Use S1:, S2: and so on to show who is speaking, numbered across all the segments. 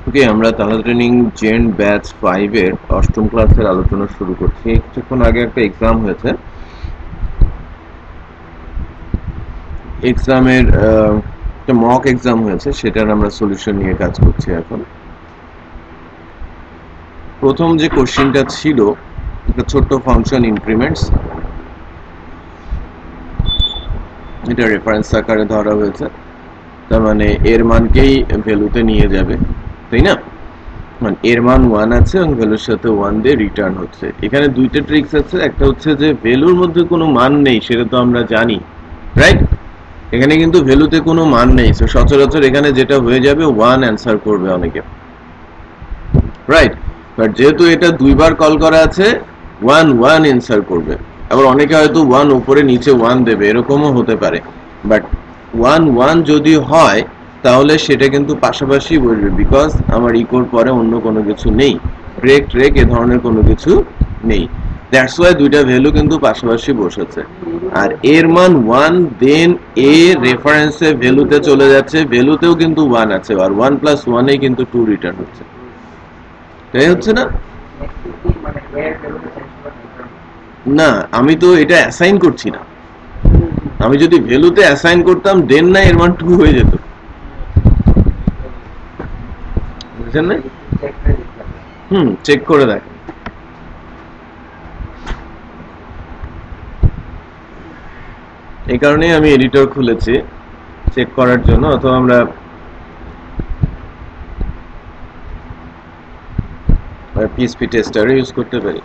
S1: ওকে, আমরা তালা training gen batch 5 এর অষ্টম ক্লাসের আলোচনা শুরু করছি। কিছুক্ষণ আগে একটা এক্সাম হয়েছে, এক্সামের একটা মক এক্সাম হয়েছে, সেটার আমরা সলিউশন নিয়ে কাজ করছি এখন। প্রথম যে কোশ্চেনটা ছিল, একটা ছোট্ট ফাংশন ইনক্রিমেন্টস, এটা রেফারেন্স আকারে ধরা হয়েছে, তার মানে এর মানকেই ভ্যালুতে নিয়ে যাবে, তাই না? মানে এর মান 1 আছে এবং ভ্যালুর সাথে 1 দিয়ে রিটার্ন হচ্ছে। এখানে দুইটা ট্রিক্স আছে, একটা হচ্ছে যে ভ্যালুর মধ্যে কোনো মান নেই, সেটা তো আমরা জানি, রাইট? এখানে কিন্তু ভ্যালুতে কোনো মান নেই, সো সচরাচর এখানে যেটা হয়ে যাবে 1 অ্যান্সার করবে অনেকে, রাইট? বাট যেহেতু এটা দুইবার কল করা আছে, 1 1 অ্যান্সার করবে। আবার অনেকে হয়তো 1 উপরে নিচে 1 দেবে, এরকমও হতে পারে। বাট 1 1 যদি হয় তাহলে সেটা কিন্তু পাশাপাশি বসবে, বিকজ আমার ইকোর পরে অন্য কোনো কিছু নেই, ব্রেক ট্রেক এ ধরনের কোনো কিছু নেই। দ্যাটস ওয়াই দুইটা ভ্যালু কিন্তু পাশাপাশি বসেছে। আর এর মান 1, দেন এ রেফারেন্সে ভ্যালুতে চলে যাচ্ছে, ভ্যালুতেও কিন্তু 1 আছে, আর 1 প্লাস 1 এ কিন্তু 2 রিটার্ন হচ্ছে, তাই হচ্ছে না? না, আমি তো এটা অ্যাসাইন করছি না। আমি যদি ভ্যালুতে অ্যাসাইন করতাম দেন না এর মান 2 হয়ে যেত, বুঝছেন না? চেক করে দেখ। এই কারণেই আমি এডিটর খুলেছি চেক করার জন্য, অথবা আমরা পিএসপি টেস্টার ইউজ করতে পারি।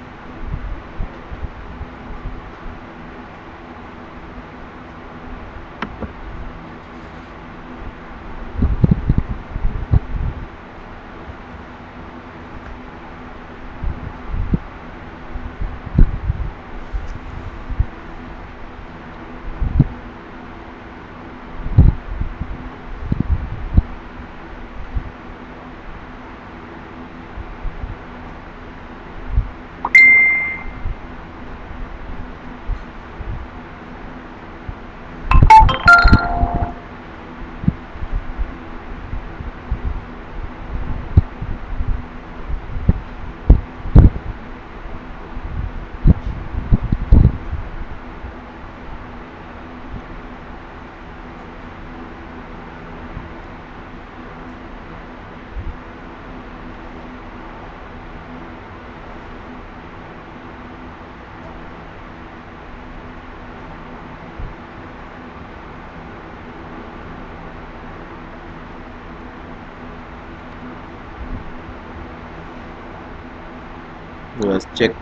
S1: Let's check.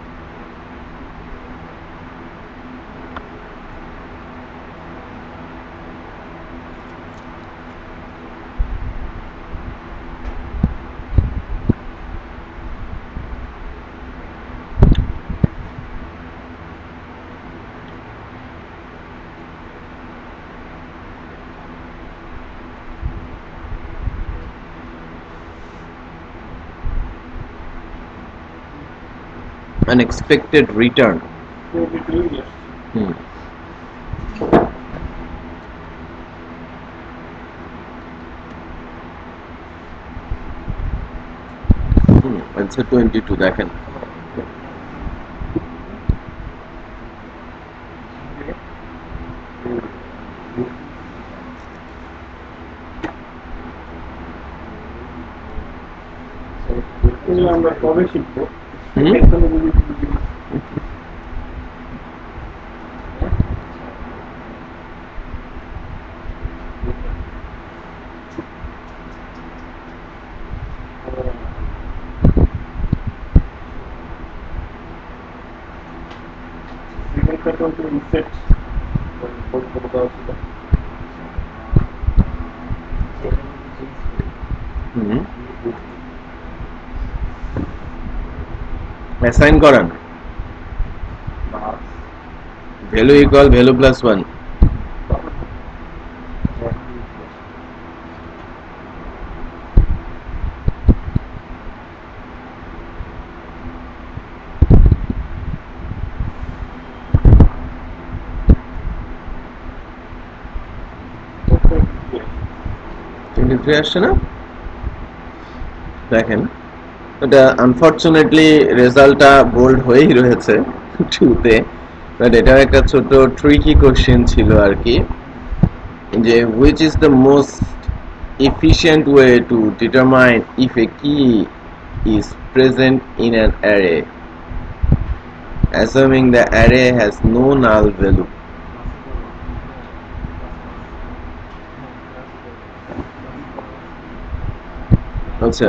S1: Unexpected return. Answer 22 দেখেন।
S2: আমরা কবে শিখবো?
S1: অ্যাসাইন করান ভ্যালু ইকুয়াল ভ্যালু প্লাস 1। আসছে না? দেখেন এটা আনফরচুনেটলি রেজাল্টটা বোল্ড হয়েই রয়েছে টুতে, বাট এটাও একটা ছোট ট্রিকি কোশ্চেন ছিল আর কি, যে which is the most efficient way to determine if a key is present in an array assuming the array has no null value. আচ্ছা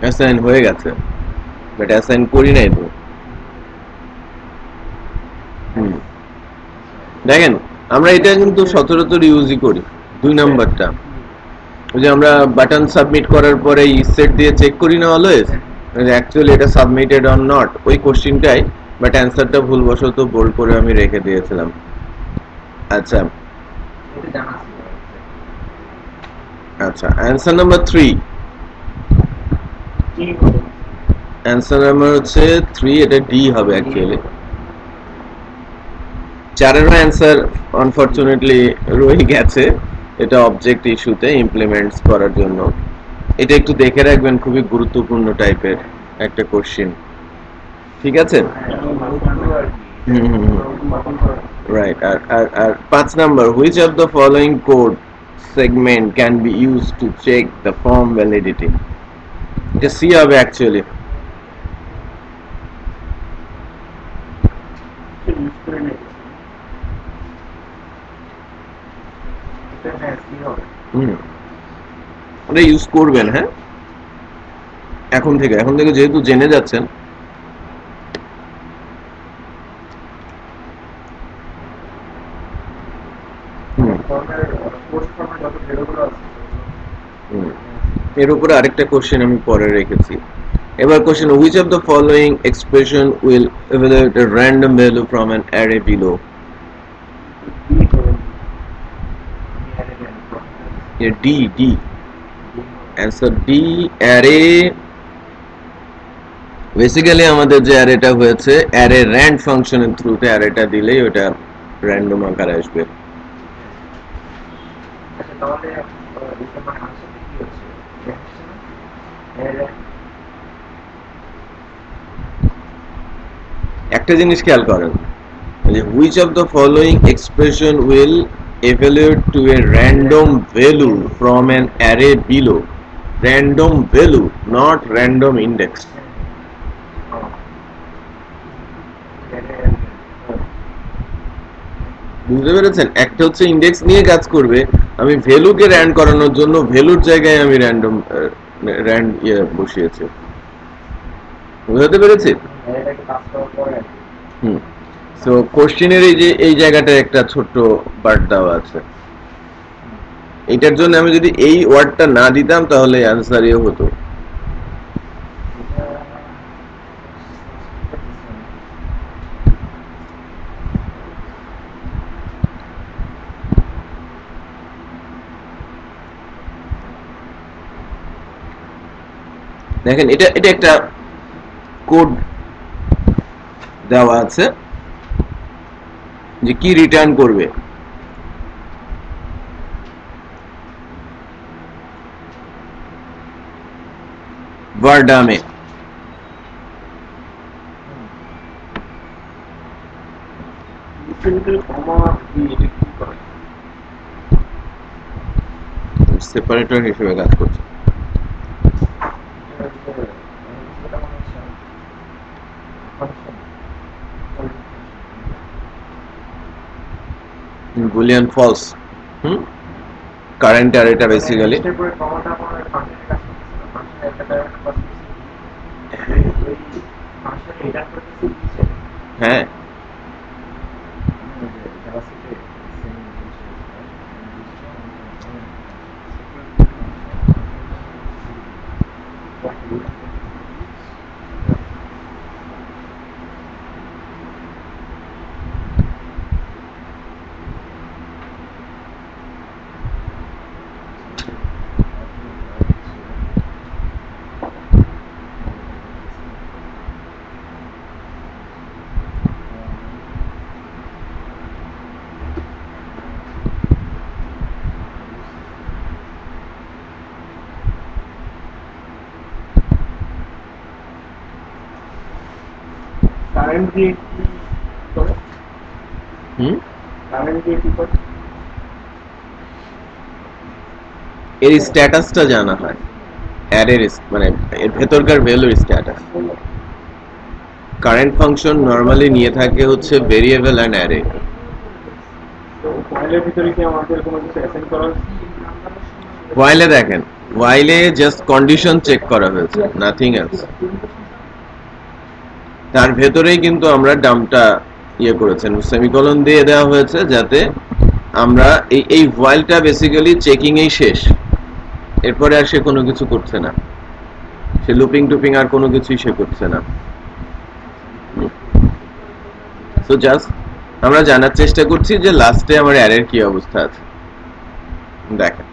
S1: অ্যাসাইন হয়ে গেছে, বাট অ্যাসাইন করি নাই তো। দেখেন আমরা এটা কিন্তু সচরাচর ইউজই করি 2 নাম্বারটা, ওই যে আমরা বাটন সাবমিট করার পরে সেট দিয়ে চেক করি না অলওয়েজ অ্যাকচুয়ালি এটা সাবমিটেড অর নট, ওই কোশ্চেনটাই, বাট অ্যান্সারটা ভুলবশত বোল্ড করে আমি রেখে দিয়েছিলাম। আচ্ছা আচ্ছা অ্যান্সার নাম্বার 3, অ্যান্সার নাম্বার হচ্ছে 3, এটা ডি হবে অ্যাকচুয়ালি। 4 অ্যান্সার আনফরচুনেটলি রয়ে গেছে, এটা অবজেক্ট ইস্যুতে ইমপ্লিমেন্টস করার জন্য। এটা একটু দেখে রাখবেন, খুবই গুরুত্বপূর্ণ টাইপের একটা কোশ্চেন, ঠিক আছে? রাইট। আর 5 number, which of the following code segment can be used to check the form validity? এটা সি হবে অ্যাকচুয়ালি। ওটা ইউজ করবেন, হ্যাঁ এখন থেকে যেহেতু জেনে যাচ্ছেন। এর উপরে আরেকটা কোশ্চেন আমি পরে রেখেছি। এবার question, which of the following expression will evaluate a random value from an array below? D answer D, array. Basically আমাদের যে অ্যারেটা হয়েছে, অ্যারে র্যান্ড ফাংশনের থ্রুতে অ্যারেটা দিলেই ওটা র্যান্ডম আকারে আসবে। একটা জিনিস খেয়াল করেন, which of the following expression will evaluate to a random value from an array below? Random value, not random index. বুঝতে পেরেছেন? একটা হচ্ছে ইন্ডেক্স নিয়ে কাজ করবে, আমি ভ্যালুকে র্যান্ড করানোর জন্য ভ্যালুর জায়গায় আমি র্যান্ডম র্যান্ড বসিয়েছি। বুঝতে পেরেছি? সো কোশ্চেনের এই জায়গাটা একটা ছোট্ট বার্ড দেওয়া আছে, এটার জন্য আমি যদি এই ওয়ার্ডটা না দিতাম তাহলে অ্যান্সার ইয়ে হতো। দেখেন এটা একটা কোড দেওয়া আছে যে কি রিটার্ন করবে। ভার্ডামে সেপারেটর হিসেবে কাজ করছে। বুলিয়ান ফলস, কারেন্ট অ্যারেটা বেসিক্যালি হ্যাঁ
S2: কারেন্ট দিয়ে কি করে? কারেন্ট দিয়ে কি করে?
S1: এর স্ট্যাটাসটা জানা হয়, অ্যারের মানে এর ভেতরকার ভ্যালুর স্ট্যাটাস। কারেন্ট ফাংশন নরমালি নিয়ে থাকে হচ্ছে ভেরিয়েবল অ্যান্ড অ্যারে।
S2: তো ফাইলের ভিতরে কি আমাদের কোনো কিছু অ্যাসাইন করা আছে?
S1: ওয়াইলে দেখেন, ওয়াইলে জাস্ট কন্ডিশন চেক করা হয়েছে, নাথিং এলস। তার ভেতরেই কিন্তু আমরা ডামটা ইয়ে করেছেন, সেমিকলন দিয়ে দেওয়া হয়েছে যাতে আমরা এই ওয়াইলটা বেসিক্যালি চেকিং এই শেষ, এরপরে আর সে কোনো কিছু করছে না, সে লুপিং টুপিং আর কোনো কিছুই সে করছে না। সো জাস্ট আমরা জানার চেষ্টা করছি যে লাস্টে আমার অ্যারের কি অবস্থা আছে। দেখেন,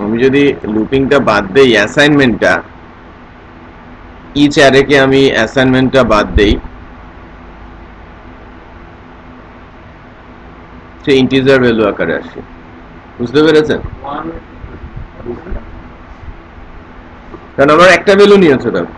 S1: আমি যদি লুপিংটা বাদ দেই, অ্যাসাইনমেন্টটা, ইচ অ্যারেকে আমি অ্যাসাইনমেন্টটা বাদ দেই, সে ইন্টিজার ভ্যালু আকারে আসে। বুঝতে পেরেছেন? কারণ আমার একটা ভ্যালু নিয়েছে, দেখো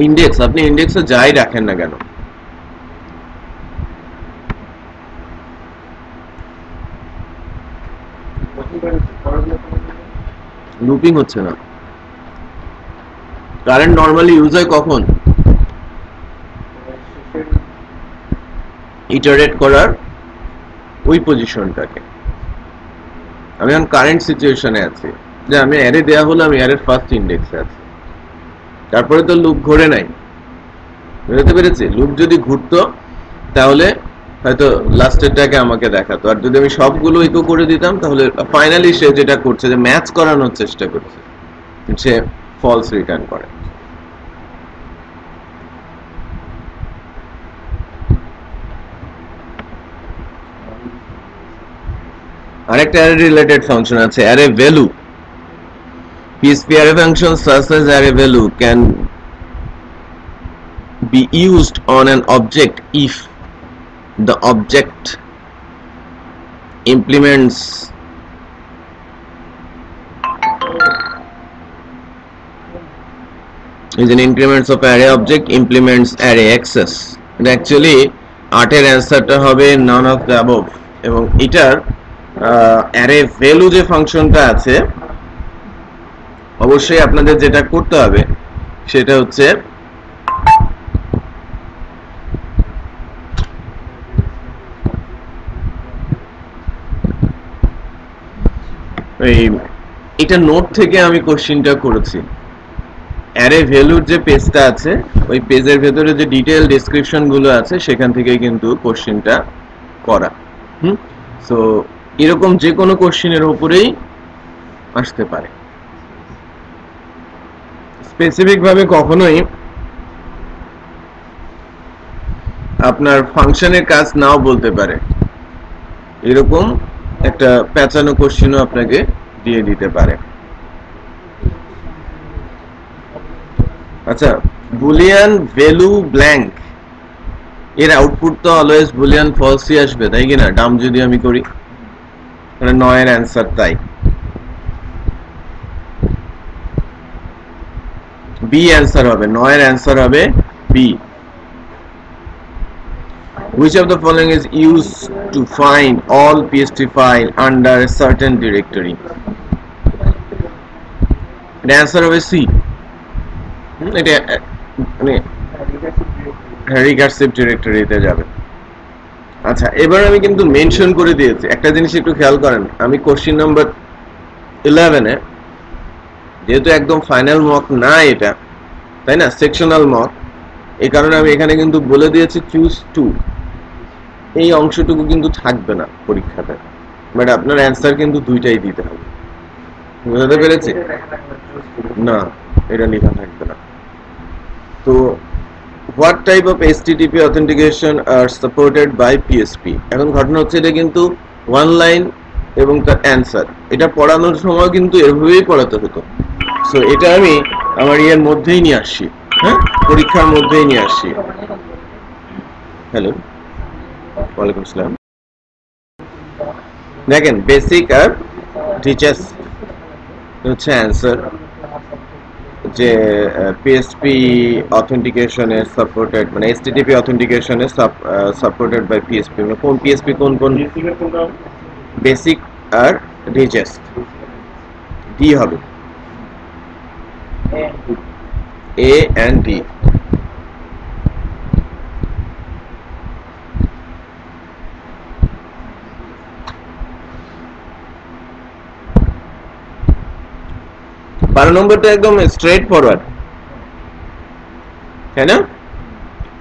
S1: ইন্ডেক্স, আপনি ইন্ডেক্সে যাই রাখেন না কেন, লুপিং হচ্ছে না। কারেন্ট নরমালি ইউজ হয় কখন? ইটারেট করার ওই পজিশনটাকে। আমি এখন কারেন্ট সিচুয়েশনে আছি যে আমি অ্যারে দেয়া হলো, আমি অ্যারের ফার্স্ট ইন্ডেক্সে আছি, তারপরে তো লুপ ঘুরে নাই। বুঝতে পেরেছি? লুপ যদি ঘুরতো তাহলে হয়তো লাস্টেরটাকে আমাকে দেখাতো, আর যদি আমি সবগুলো ইকো করে দিতাম তাহলে ফাইনালি সে যেটা করছে যে ম্যাচ করানোর চেষ্টা করছে, সে ফলস রিটার্ন করে। আরেকটা অ্যারে রিলেটেড ফাংশন আছে, array value. PHP array function such as array value can be used on an object if the object implements is an increments of array object implements array access. And actually 8 এর অ্যানসারটা হবে none of the above। এবং এটার array value যে ফাংশনটা আছে, অবশ্যই আপনাদের যেটা করতে হবে সেটা হচ্ছে এটা নোট থেকে আমি কোশ্চেনটা করেছি। অ্যারে ভ্যালুর যে পেজটা আছে, ওই পেজের ভেতরে যে ডিটেইল ডেসক্রিপশন গুলো আছে সেখান থেকে কিন্তু কোশ্চেনটা করা। সো এরকম যে কোনো কোশ্চেনের উপরেই আসতে পারে। স্পেসিফিক ভাবে কখনোই আপনার ফাংশনের কাজ নাও বলতে পারে, এরকম একটা প্যাচানো কোশ্চেনও আপনাকে দিয়ে দিতে পারে। আচ্ছা, বুলিয়ান ভ্যালু ব্ল্যাঙ্ক, এর আউটপুট তো অলওয়েজ বুলিয়ান ফলসই আসবে, তাই কিনা? ডাম যদি আমি করি, মানে 9 এর অ্যান্সার তাই। বি অ্যান্সার হবে, 9 এর অ্যান্সার হবে B. Which of the following is used to find all PHP file under a certain directory? The answer হবে C। এটা মানে রিকার্সিভ ডিরেক্টরিতে যাবে। আচ্ছা, এবার আমি কিন্তু মেনশন করে দিয়েছি, একটা জিনিস একটু খেয়াল করেন। আমি কোশ্চেন নাম্বার 11 এ, যেহেতু একদম ফাইনাল মক না এটা, তাই না, সেকশনাল মক, এই কারণে আমি এখানে কিন্তু বলে দিয়েছি চুজ টু। এই অংশটুকু কিন্তু থাকবে না পরীক্ষাতে, বাট আপনার অ্যান্সার কিন্তু দুইটাই দিতে হবে। বুঝতে পেরেছি? না, এটা লেখা থাকবে না। তো what type of HTTP authentication are supported by PHP? এখন ঘটনা হচ্ছে এটা কিন্তু ওয়ান লাইন এবং তার অ্যান্সার, এটা পড়ানোর সময় কিন্তু এভাবেই পড়াতে হতো। সো এটা আমি আমার ইয়ের মধ্যেই নিয়ে আসছি, হ্যাঁ, পরীক্ষার মধ্যেই নিয়ে আসছি। হ্যালো, ওয়ালাইকুম আসসালাম। দেখেন বেসিক আর রিচেস হচ্ছে অ্যান্সার, যে পিএসপি অথেন্টিকেশনের সাপোর্টেড, মানে এসটিটিপি অথেন্টিকেশনের সাপোর্টেড বাই পিএসপি, মানে কোন পিএসপি কোন কোন
S2: বেসিকের কোনটা?
S1: বেসিক আর রিচেস্ট, ডি হবে, এ এন্ড ডি। বারো নম্বরটা একদম স্ট্রেট ফরওয়ার্ড, তাই না?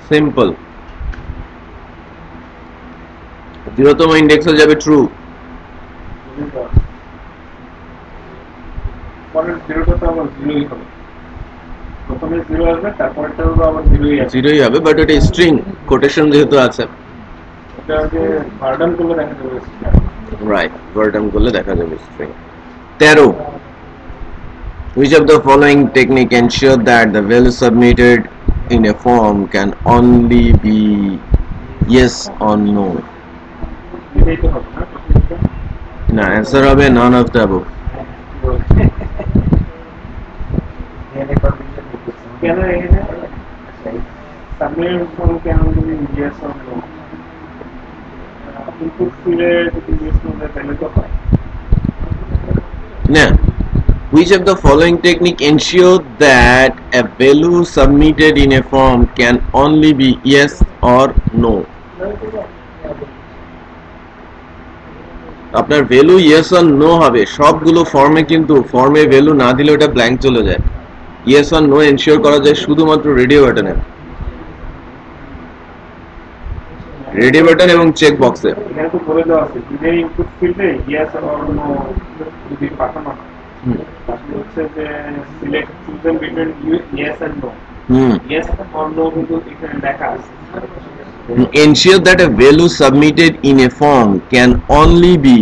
S1: সিম্পল। 0তম ইন্ডেক্সে যাবে ট্রু।
S2: পরের জিরোটা তো আবার জিরোই হবে, প্রথমে জিরো আসবে তারপরটাও আবার জিরোই আসবে।
S1: জিরোই হবে, বাট এটা স্ট্রিং কোটেশন যেহেতু আছে,
S2: এটা যে বার্ডন করলে দেখা যাবে।
S1: রাইট, ওয়ার্ডম করলে দেখা যাবে string. 13, which of the following technique ensure that the value submitted in a form can only be yes or no?
S2: এটাই তো হবে না?
S1: না, অ্যান্সার হবে none of the above.
S2: কেন এখানে সাবমিট ফর্ম কেন যদি ইয়েস অর নো, ইনপুট ফিল্ডে যদি ইয়েস নো দেয় তাহলে তো হয়
S1: না, which of the following technique ensure that a value submitted in a form can only be yes or no? আপনার ভ্যালু ইয়েস অর নো হবে সবগুলো ফর্মে, কিন্তু ফর্মে ভ্যালু না দিলে ওটা ব্ল্যাঙ্ক চলে যায়। ইয়েস অর নো এনশিওর করা যায় শুধুমাত্র রেডিও বাটনে, রেডিও বাটন এবং চেক বক্সে।
S2: এখানে তো বলে দেওয়া আছে যে ইনপুট ফিল্ডে ইয়েস অর নো যদি পাঠানো হয় তাহলে হচ্ছে যে select chosen between yes and no, yes or no কিন্তু এখানে লেখা আছে।
S1: Ensure that a value submitted in a form can only be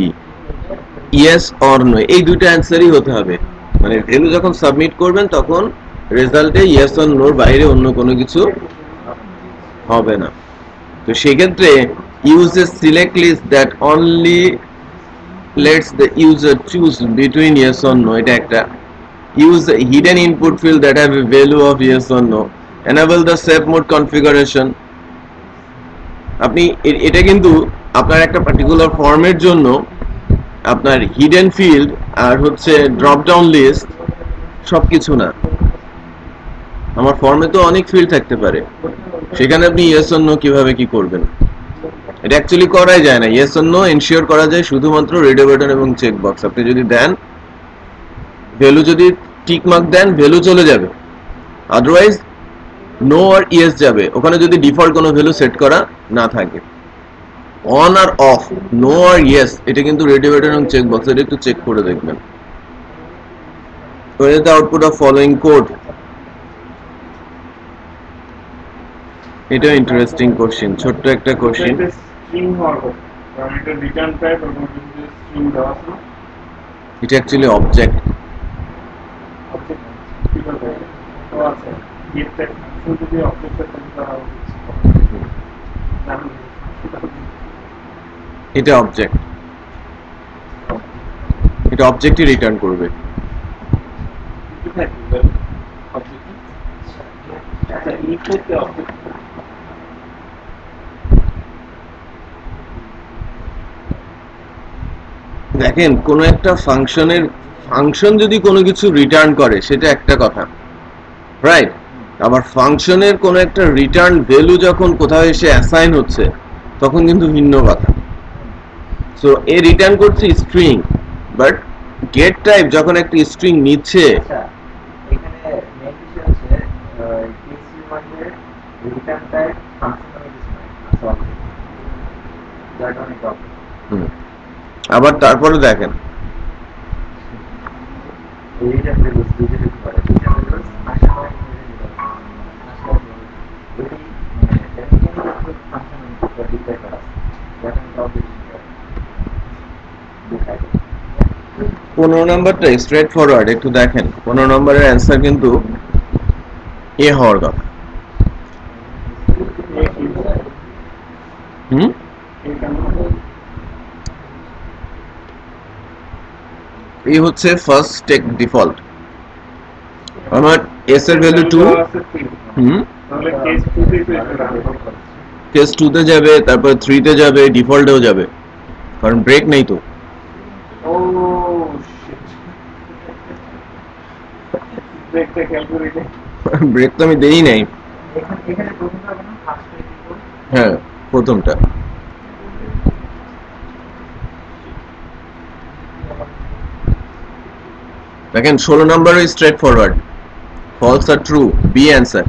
S1: yes or no, এই দুটো অ্যান্সারই হতে হবে। মানে ভ্যালু যখন সাবমিট করবেন তখন রেজাল্টে ইয়েস অর নোর বাইরে অন্য কোনো কিছু হবে না। তো সেক্ষেত্রে use a select list that only lets the user choose between yes or no, এটা একটা। Use the hidden input field that have a value of yes or no. Enable the safe mode configuration. আপনি এটা কিন্তু আপনার একটা particular ফর্মের জন্য আপনার হিডেন ফিল্ড আর হচ্ছে ড্রপ ডাউন লিস্ট সবকিছু না। আমার ফর্মে তো অনেক ফিল্ড থাকতে পারে, সেখানে আপনি ইয়েস অর নো কিভাবে কি করবেন? এটা অ্যাকচুয়ালি করাই যায় না। ইয়েস অর নো এনশিওর করা যায় শুধুমাত্র রেডিও বাটন এবং চেক বক্স। আপনি যদি দেন ভ্যালু, যদি টিক মার্ক দেন ভ্যালু চলে যাবে, আদারওয়াইজ নো আর ইয়েস যাবে। ওখানে যদি ডিফল্ট কোনো ভ্যালু সেট করা না থাকে, অন আর অফ, নো আর ইয়েস, এটা কিন্তু রেডিও বাটন এবং চেক বক্স, এটা একটু চেক করে দেখবেন। What is the output of following code? এটা ইন্টারেস্টিং কোশ্চেন, ছোট্ট একটা কোশ্চেন।
S2: স্ট্রিং হওয়ার কথা, কারণ এটা রিটার্ন টাইপ এবং যদি স্ট্রিং দেওয়া আছে
S1: এটা অ্যাকচুয়ালি অবজেক্ট।
S2: অবজেক্ট কিভাবে তো আছে গেট টাইপ ফাংশন যদি অবজেক্টের তৈরি করা হয়
S1: এটা অবজেক্ট, এটা অবজেক্টই রিটার্ন করবে।
S2: আচ্ছা ইনপুটে অবজেক্ট
S1: দেখেন কোন একটা ফাংশনের ফাংশন যদি কোনো কিছু রিটার্ন করে সেটা একটা কথা, রাইট? আবার ফাংশনের কোন একটা রিটার্ন ভ্যালু যখন কোথাও এসে অ্যাসাইন হচ্ছে তখন কিন্তু ভিন্ন কথা। সো এ রিটার্ন করছে স্ট্রিং, বাট গেট টাইপ যখন একটা স্ট্রিং নিচ্ছে,
S3: এখানে মেইন বিষয় হচ্ছে পিএসপি ওয়ানের রিটার্ন টাইপ ফাংশন নামে কিছু নাই, সলভ যার অনেক
S1: আবার তারপরে দেখেন
S3: রিটার্ন ভ্যালুস দুটো দিতে পারে। রিটার্ন ভ্যালুস আসলে হয় ওই মেকানিক্যাল ফাংশন ডিক্লেয়ার করা আছে, যার অনেক অবজেক্ট দেখায়।
S1: 15 নম্বরটা স্ট্রেট ফরওয়ার্ড, একটু দেখেন 15 নম্বরের অ্যান্সার কিন্তু এ হওয়ার কথা। এই হচ্ছে ফার্স্ট টেক ডিফল্ট। আমার এস এর ভ্যালু 2,
S2: তাহলে কেস 2 তে তো এটা রান করতে
S1: কেস 2 তে যাবে, তারপর 3 তে যাবে, ডিফল্টেও যাবে, কারণ ব্রেক নেই তো।
S2: ও শিট, ব্রেকটা ক্যালকুলেটে
S1: ব্রেক তো আমি দেই নাই।
S3: এখানে প্রথমটা কেন ফার্স্ট ডিফল্ট?
S1: হ্যাঁ, প্রথমটা। দেখেন 16 নম্বরও স্ট্রেট ফরওয়ার্ড, ফলস আর ট্রু, বি অ্যান্সার।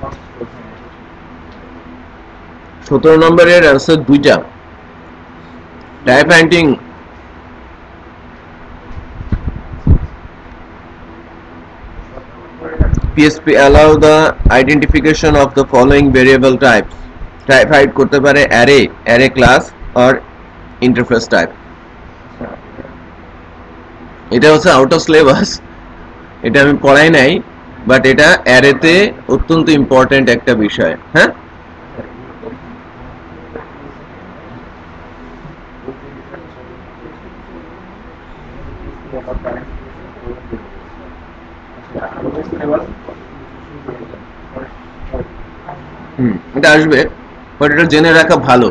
S3: ফার্স্ট
S1: 17 নম্বরের অ্যান্সার দুইটা, type hunting. PHP allow the identification of the following variable types. Type hide করতে পারে array, array class or interface type. এটা হচ্ছে আউট অফ সিলেবাস, এটা আমি পড়াই নাই, বাট এটা অ্যারেতে অত্যন্ত ইম্পর্টেন্ট একটা বিষয়। হ্যাঁ, এটা আসবে, বাট এটা জেনে রাখা ভালো।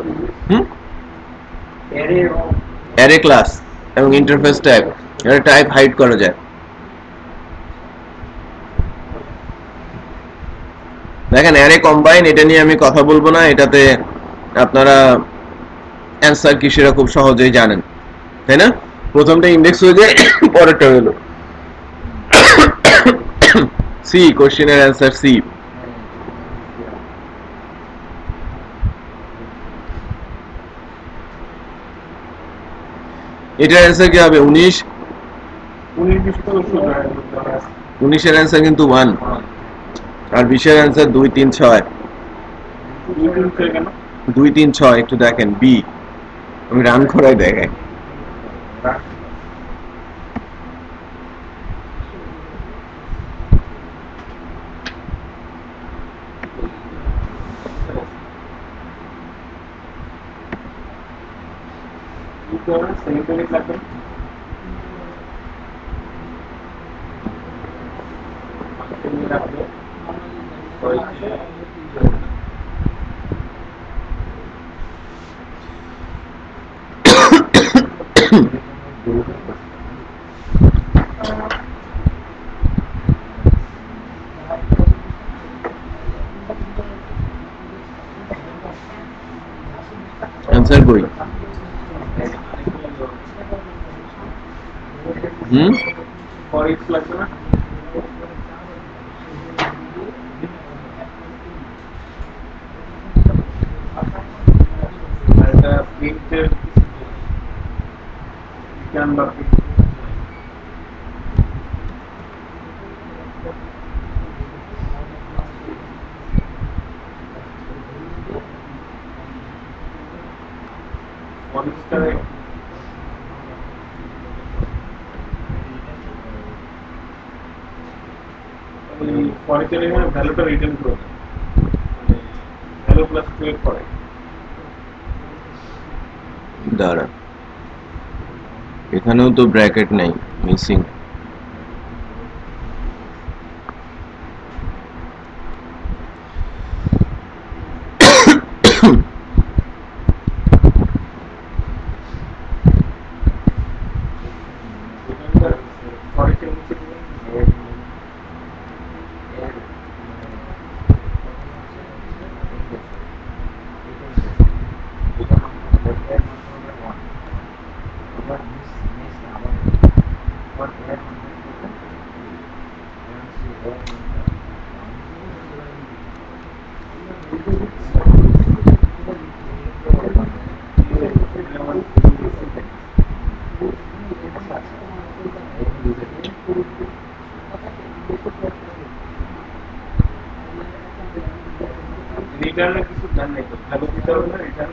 S1: অ্যারে ক্লাস এবং ইন্টারফেস টাইপ, এটা টাইপ হাইড করা যায়। দেখেন অ্যারে কম্বাইন, এটা নিয়ে আমি কথা বলবো না, এটাতে আপনারা অ্যান্সার কি সেটা খুব সহজেই জানেন, তাই না? প্রথমটা ইন্ডেক্স হয়ে যায়, পরেরটা হলো সি, কোশ্চেনের অ্যান্সার সি। এটার অ্যান্সার কি হবে? 19। 19 এর অ্যান্সার কিন্তু 1, আর 20 এর অ্যান্সার 2 3 6। 2 3 6 একটু দেখেন, বি। আমি রান করাই দেখাই। অ্যান্সার কই?
S2: ফর ইচ লাগবে না? আর এটা প্রিন্টের রিটার্ন বা ফরেস্টারে ফরেস্টারে ভ্যালুটা রিটার্ন করে দেয়, মানে ভ্যালু প্লাস 12 করে।
S1: দাঁড়া, এখানেও তো ব্র্যাকেট নাই, মিসিং। রিটার্নে কিছু ধ্যান নেই তো, ভ্যালু দিতে হবে না রিটার্ন।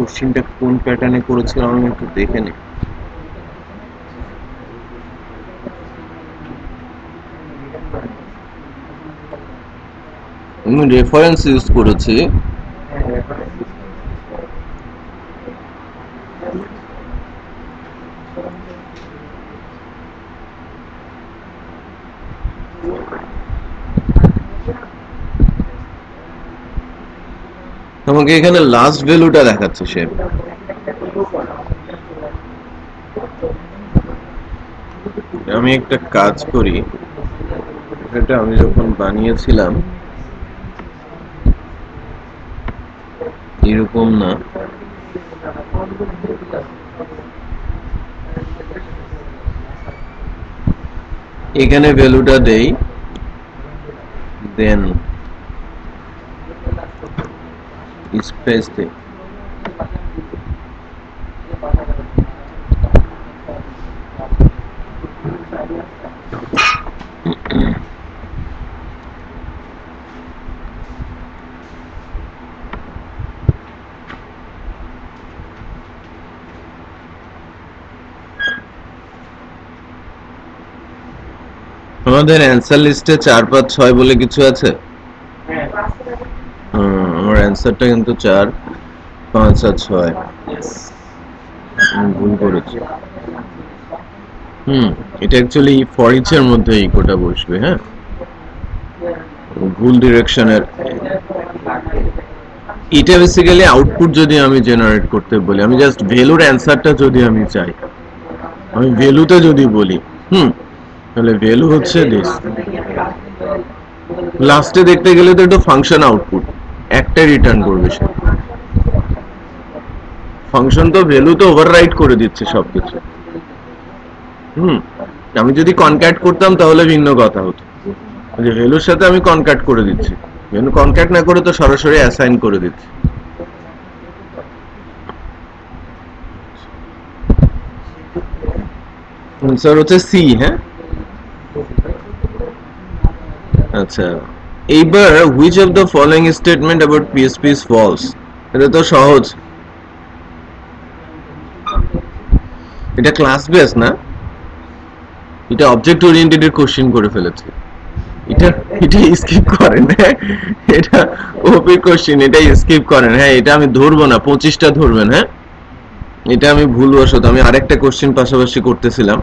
S1: কোশ্চেনটা কোন প্যাটার্নে করেছিলাম আমি একটু দেখে নিই। আমি রেফারেন্স ইউজ করেছি। তোমাকে এখানে লাস্ট ভ্যালুটা দেখাচ্ছে সে। আমি একটা কাজ করি, এটা আমি যখন বানিয়েছিলাম এরকম না, এখানে ভ্যালুটা দেই, দেন স্পেস দেই। আমাদের অ্যান্সার লিস্টে 4 5 6 বলে কিছু আছে। আমার অ্যান্সারটা কিন্তু 4 5 আর 6 ভুল করেছি। এটা অ্যাকচুয়ালি ফর ইচ এর মধ্যে ইকোটা বসবে। হ্যাঁ, ভুল ডিরেকশনের। এটা বেসিক্যালি আউটপুট যদি আমি জেনারেট করতে বলি, আমি জাস্ট ভ্যালুর অ্যান্সারটা যদি আমি চাই, আমি ভ্যালুতে যদি বলি তাহলে ভ্যালু হচ্ছে দিস। লাস্টে দেখতে গেলে তো এটা ফাংশন আউটপুট একটা রিটার্ন করবে সে। ফাংশন তো ভ্যালু তো ওভাররাইট করে দিচ্ছে সবকিছু। আমি যদি কনক্যাট করতাম তাহলে ভিন্ন কথা হতো, যে ভ্যালুর সাথে আমি কনক্যাট করে দিচ্ছি, কিন্তু কনক্যাট না করে তো সরাসরি অ্যাসাইন করে দিচ্ছি। আনসার হচ্ছে সি। হ্যাঁ, আচ্ছা, এইবার which of the following statement about PSP is false? এটা তো সহজ, এটা ক্লাস বেস না, এটা অবজেক্ট ওরিয়েন্টেড কোশ্চেন করে ফেলেছে। এটা স্কিপ করেন, এটা ওপি কোশ্চেন, এটা স্কিপ করেন। হ্যাঁ, এটা আমি ধরবো না, 25টা ধরবেন। হ্যাঁ, এটা আমি ভুলবশত আমি আরেকটা কোশ্চেন পাশাপাশি করতেছিলাম।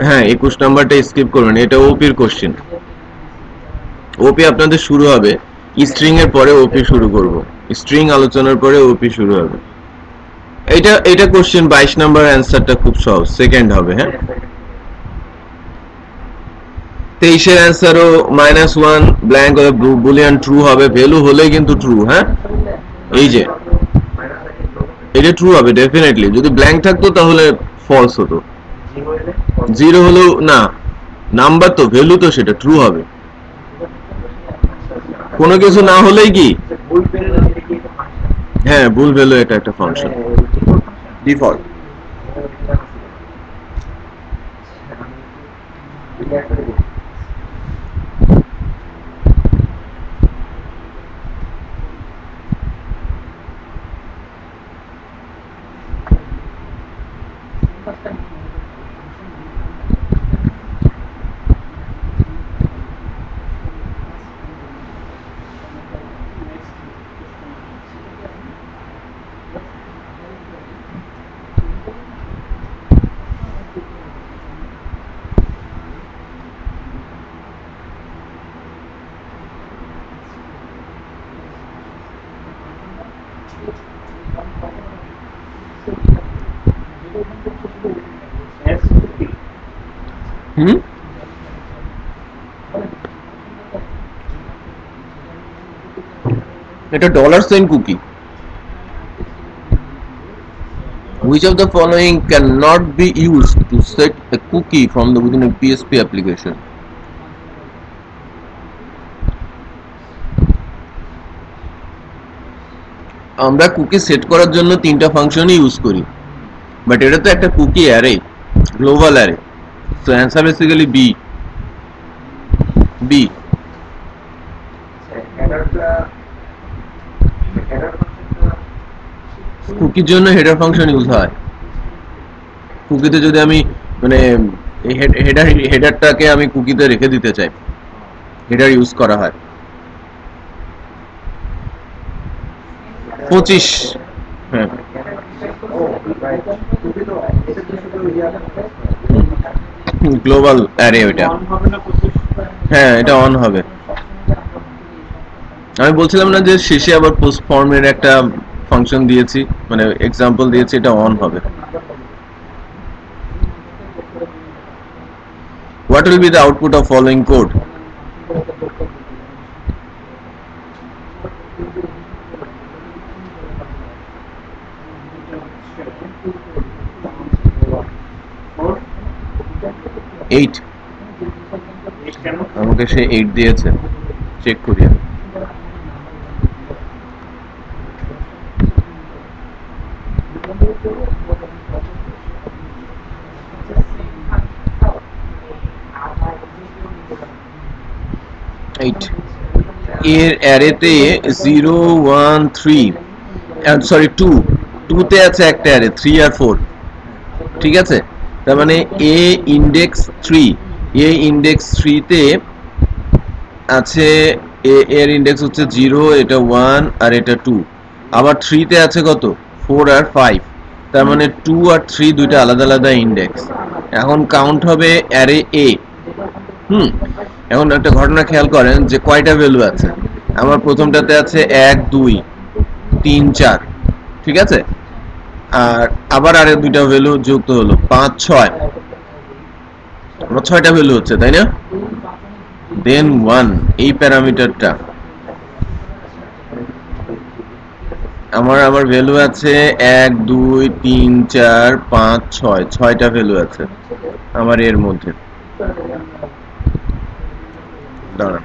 S1: হ্যাঁ, 21 নাম্বারটা স্কিপ করবেন, এটা ওপির কোশ্চেন। ওপি আপনাদের শুরু হবে স্ট্রিং এর পরে, ওপি শুরু করব, স্ট্রিং আলোচনার পরে ওপি শুরু হবে। এটা কোশ্চেন 22 নাম্বার, অ্যান্সারটা খুব সহজ, সেকেন্ড হবে। হ্যাঁ, 23 এর অ্যান্সারও -1 ব্ল্যাঙ্ক হবে, বুলিয়ান ট্রু হবে, ভ্যালু হলেই কিন্তু ট্রু। হ্যাঁ, এই যে এটা ট্রু হবে ডেফিনেটলি, যদি ব্ল্যাঙ্ক থাকতো তাহলে ফলস হতো। জিরো হলো না, নাম্বার তো, ভ্যালু তো, সেটা ট্রু হবে। কোনো কিছু না হলেই কি, হ্যাঁ, ভুল ভ্যালু, এটা একটা ফাংশন ডিফল্ট। এটা $sign cookie. Which of the following cannot be used to set a cookie from within a PSP application? আমরা কুকি সেট করার জন্য 3টা ফাংশনই ইউজ করি, বাট এটা তো একটা cookie array, global array, so answer basically B. কুকির জন্য হেডার ফাংশন ইউজ হয়। কুকিতে যদি আমি মানে হেডারটাকে আমি কুকিতে রেখে দিতে চাই, হেডার ইউজ করা হয়। 25 হ্যাঁ গ্লোবাল অ্যারে ওইটা, হ্যাঁ এটা অন হবে। আমি বলছিলাম না যে শেষে আবার পোস্ট ফর্মের একটা ফাংশন দিয়েছি, মানে এক্সাম্পল দিয়েছি, এটা অন হবে। What will be the output of following code? Eight. আমাকে সে 8 দিয়েছে, চেক করি আমি। এর অ্যারেতে 0 1 3 সরি 2 তে আছে একটা অ্যারে 3 আর 4, ঠিক আছে? তার মানে এ ইনডেক্স 3, এ ইনডেক্স 3 তে আছে, এর ইনডেক্স হচ্ছে 0, এটা 1 আর এটা 2, আবার 3 তে আছে কত 4 আর 5, তার মানে 2 আর 3 দুইটা আলাদা আলাদা ইনডেক্স। এখন কাউন্ট হবে অ্যারে এ। এখন একটা ঘটনা খেয়াল করেন যে কয়টা ভ্যালু আছে। আমার প্রথমটাতে আছে 1 2 3 4, ঠিক আছে? আর আবার আরে দুইটা ভ্যালু যুক্ত হলো 5 6, আমার 6টা ভ্যালু হচ্ছে, তাই না? দেন 1 এই প্যারামিটারটা আমার ভ্যালু আছে 1 2 3 4 5 6, 6টা ভ্যালু আছে আমার এর মধ্যে। দাঁড়ান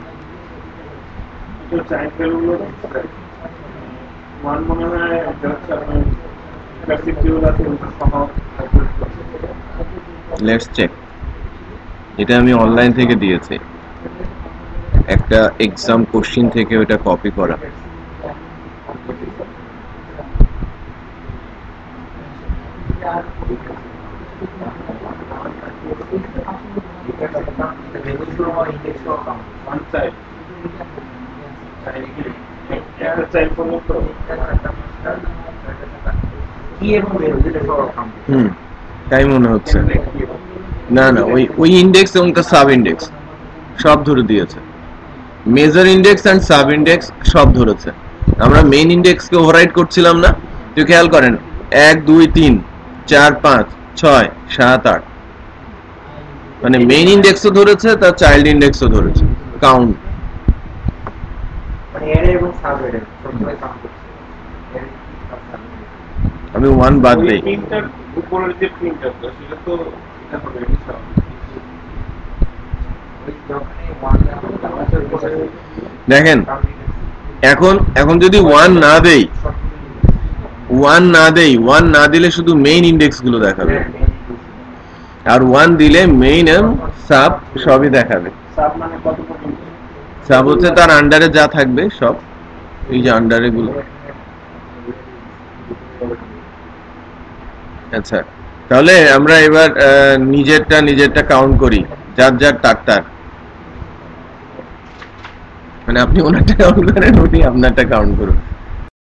S1: লেটস চেক। এটা আমি অনলাইন থেকে দিয়েছি, একটা এক্সাম কোশ্চেন থেকে ওটা কপি করা। তাই মনে হচ্ছে। না না, ওই ইন্ডেক্স এবং তার সাব ইন্ডেক্স সব ধরে দিয়েছে, major index and sub index সব ধরেছে। আমরা মেইন ইন্ডেক্সকে ওভাররাইড করছিলাম না, তো খেয়াল করেন 1 2 3 4 5 6 7 8, মানে মেইন ইন্ডেক্সও ধরেছে, তার চাইল্ড ইন্ডেক্সও ধরেছে। কাউন্ট
S3: মানে অ্যারে এবং সাব অ্যারে সবসময় কাউন্ট করছে।
S1: আমি 1 বাদ দেই।
S2: প্রিন্টার উপরের যে প্রিন্টারটা সেটা তো এটা হবে হিসাব।
S1: দেখেন এখন যদি 1 না দেই, 1 না দিলে শুধু মেইন ইন্ডেক্স গুলো দেখাবে, আর 1 দিলে মেইন এবং সাব সবই দেখাবে।
S2: সাব মানে কত পর্যন্ত?
S1: সাব হচ্ছে তার আন্ডারে যা থাকবে সব, এই যে আন্ডারে গুলো। আচ্ছা, তাহলে আমরা এবার নিজেরটা কাউন্ট করি, যার তার, মানে আপনি ওনারটা কাউন্ট করেন, উনি আপনারটা কাউন্ট করুন।